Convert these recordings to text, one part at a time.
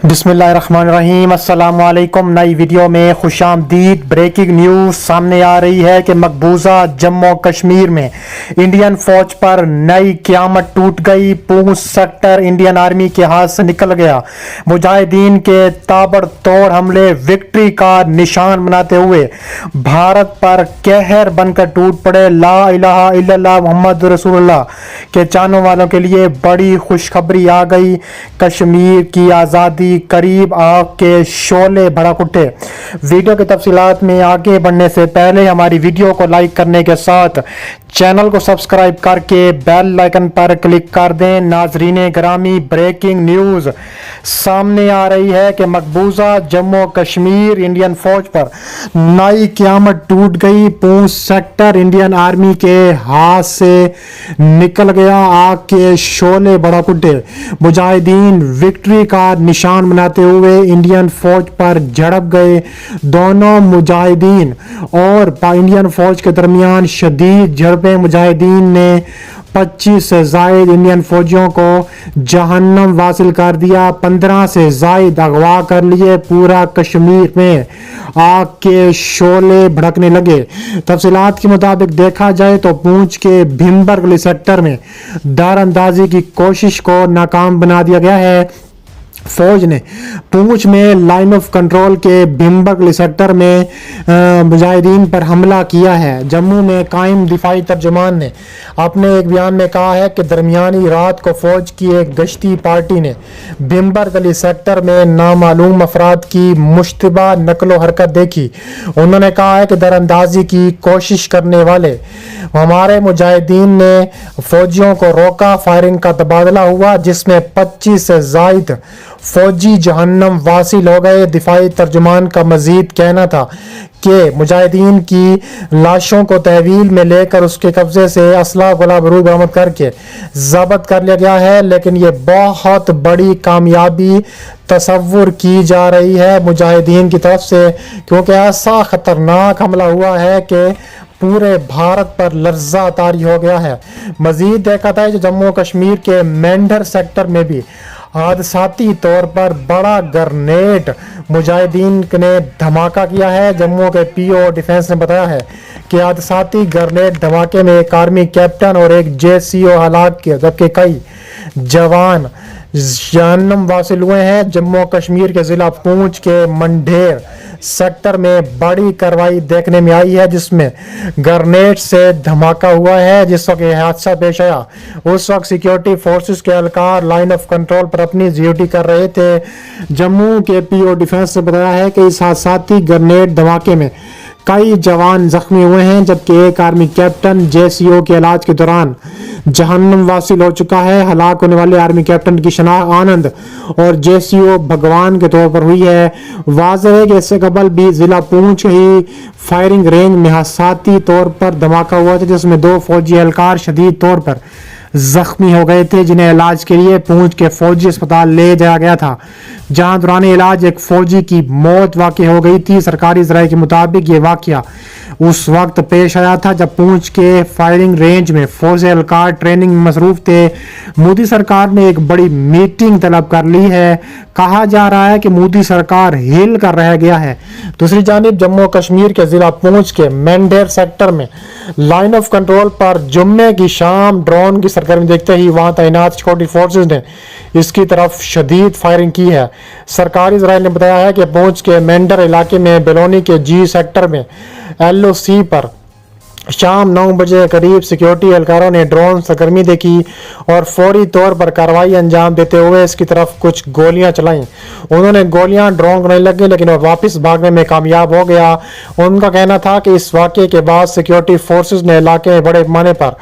بسم اللہ الرحمن الرحیم۔ السلام علیکم۔ نئی ویڈیو میں خوش آمدید۔ بریکنگ نیوز سامنے آ رہی ہے کہ مقبوضہ جموں کشمیر میں انڈین فوج پر نئی قیامت ٹوٹ گئی۔ پونچھ سیکٹر انڈین آرمی کے ہاتھ سے نکل گیا۔ مجاہدین کے تابڑ توڑ حملے وکٹری کا نشان بناتے ہوئے بھارت پر قہر بن کر ٹوٹ پڑے۔ لا الہ الا اللہ محمد رسول اللہ کے چاہنے والوں کے لیے بڑی خوشخبری آ گئی۔ کشمیر کی آزادی قریب، آگ کے شعلے بھڑک اٹھے۔ ویڈیو کی تفصیلات میں آگے بڑھنے سے پہلے ہماری ویڈیو کو لائک کرنے کے ساتھ چینل کو سبسکرائب کر کے بیل آئیکن پر کلک کر دیں۔ ناظرین گرامی، بریکنگ نیوز سامنے آ رہی ہے کہ مقبوضہ جموں کشمیر انڈین فوج پر نئی قیامت ٹوٹ گئی۔ پونچھ سیکٹر انڈین آرمی کے ہاتھ سے نکل گیا۔ آگ کے شعلے بھڑک اٹھے۔ مجاہدین وکٹری کا نشان بناتے ہوئے انڈین فوج پر جھڑپ گئے۔ دونوں مجاہدین اور انڈین فوج کے درمیان شدید جھڑپیں۔ مجاہدین نے 25 سے زائد انڈین فوجیوں کو جہنم واصل کر دیا۔ 15 سے زائد اغوا کر لیے۔ پورا کشمیر میں آگ کے شعلے بھڑکنے لگے۔ تفصیلات کے مطابق دیکھا جائے تو پونچھ کے بھیمبرگلی سیکٹر میں دار اندازی کی کوشش کو ناکام بنا دیا گیا ہے۔ فوج نے پونچھ میں لائن آف کنٹرول کے بھیمبرگلی سیکٹر میں مجاہدین پر حملہ کیا ہے۔ جموں میں قائم دفاعی ترجمان نے اپنے ایک بیان میں کہا ہے کہ درمیانی رات کو فوج کی ایک گشتی پارٹی نے بھیمبرگلی سیکٹر میں نامعلوم افراد کی مشتبہ نقل و حرکت دیکھی۔ انہوں نے کہا ہے کہ دار اندازی کی کوشش کرنے والے ہمارے مجاہدین نے فوجیوں کو روکا۔ فائرنگ کا تبادلہ ہوا جس میں 25 سے زائد فوجی جہنم واصل ہو گئے۔ دفاعی ترجمان کا مزید کہنا تھا کہ مجاہدین کی لاشوں کو تحویل میں لے کر اس کے قبضے سے اسلحہ گولہ بارود برآمد کر کے ضبط کر لیا گیا ہے، لیکن یہ بہت بڑی کامیابی تصور کی جا رہی ہے مجاہدین کی طرف سے، کیونکہ ایسا خطرناک حملہ ہوا ہے کہ پورے بھارت پر لرزہ طاری ہو گیا ہے۔ مزید دیکھا تھا کہ جموں کشمیر کے مینڈھر سیکٹر میں بھی حادثاتی طور پر بڑا گرنیڈ مجاہدین نے دھماکہ کیا ہے۔ جموں کے پی او ڈیفنس نے بتایا ہے کہ حادثاتی گرنیڈ دھماکے میں ایک آرمی کیپٹن اور ایک جے سی او ہلاک کیا، جبکہ کئی جوان جہنم واصل ہوئے ہیں۔ جموں کشمیر کے ضلع پونچھ کے منڈھیر سیکٹر میں بڑی کارروائی دیکھنے میں آئی ہے، جس میں گرنیڈ سے دھماکہ ہوا ہے۔ جس وقت یہ حادثہ پیش آیا اس وقت سیکیورٹی فورسز کے اہلکار لائن آف کنٹرول پر اپنی ڈیوٹی کر رہے تھے۔ جموں کے پی او ڈیفنس نے بتایا ہے کہ اس حادثاتی گرنیڈ دھماکے میں کئی جوان زخمی ہوئے ہیں، جبکہ ایک آرمی کیپٹن جے سی او کے علاج کے دوران جہنم واصل ہو چکا ہے۔ ہلاک ہونے والے آرمی کیپٹن کی شناخت آنند اور جے سی او بھگوان کے طور پر ہوئی ہے۔ واضح ہے کہ اس سے قبل بھی ضلع پونچھ ہی فائرنگ رینج میں حادثاتی طور پر دھماکہ ہوا تھا، جس میں 2 فوجی اہلکار شدید طور پر زخمی ہو گئے تھے، جنہیں علاج کے لیے پونچھ کے فوجی اسپتال لے جایا گیا تھا، جہاں دوران علاج ایک فوجی کی موت واقع ہو گئی تھی۔ سرکاری ذرائع کے مطابق یہ واقعہ اس وقت پیش آیا تھا جب پونچھ کے فائرنگ رینج میں فوجی اہلکار ٹریننگ میں مصروف تھے۔ مودی سرکار نے ایک بڑی میٹنگ طلب کر لی ہے۔ کہا جا رہا ہے کہ مودی سرکار ہل کر رہ گیا ہے۔ دوسری جانب جموں کشمیر کے ضلع پونچھ کے مینڈھیر سیکٹر میں لائن آف کنٹرول پر جمعے کی شام ڈرون کی سرگرمی دیکھتے ہی وہاں تعینات سیکورٹی فورسز نے اس کی طرف شدید فائرنگ کی ہے۔ سرکاری ذرائع نے بتایا ہے کہ پونچھ کے مینڈھر علاقے میں بیلونی کے جی سیکٹر میں ایل او سی پر شام 9 بجے کے قریب سیکیورٹی اہلکاروں نے ڈرون سرگرمی دیکھی اور فوری طور پر کارروائی انجام دیتے ہوئے اس کی طرف کچھ گولیاں چلائیں۔ انہوں نے گولیاں ڈرون کو نہیں لگیں، لیکن وہ واپس بھاگنے میں کامیاب ہو گیا۔ ان کا کہنا تھا کہ اس واقعے کے بعد سیکیورٹی فورسز نے علاقے میں بڑے پیمانے پر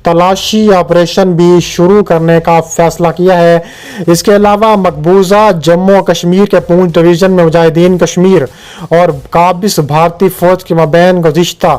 تلاشی آپریشن بھی شروع کرنے کا فیصلہ کیا ہے۔ اس کے علاوہ مقبوضہ جموں کشمیر کے پونچھ ڈویژن میں مجاہدین کشمیر اور قابض بھارتی فوج کے مابین گزشتہ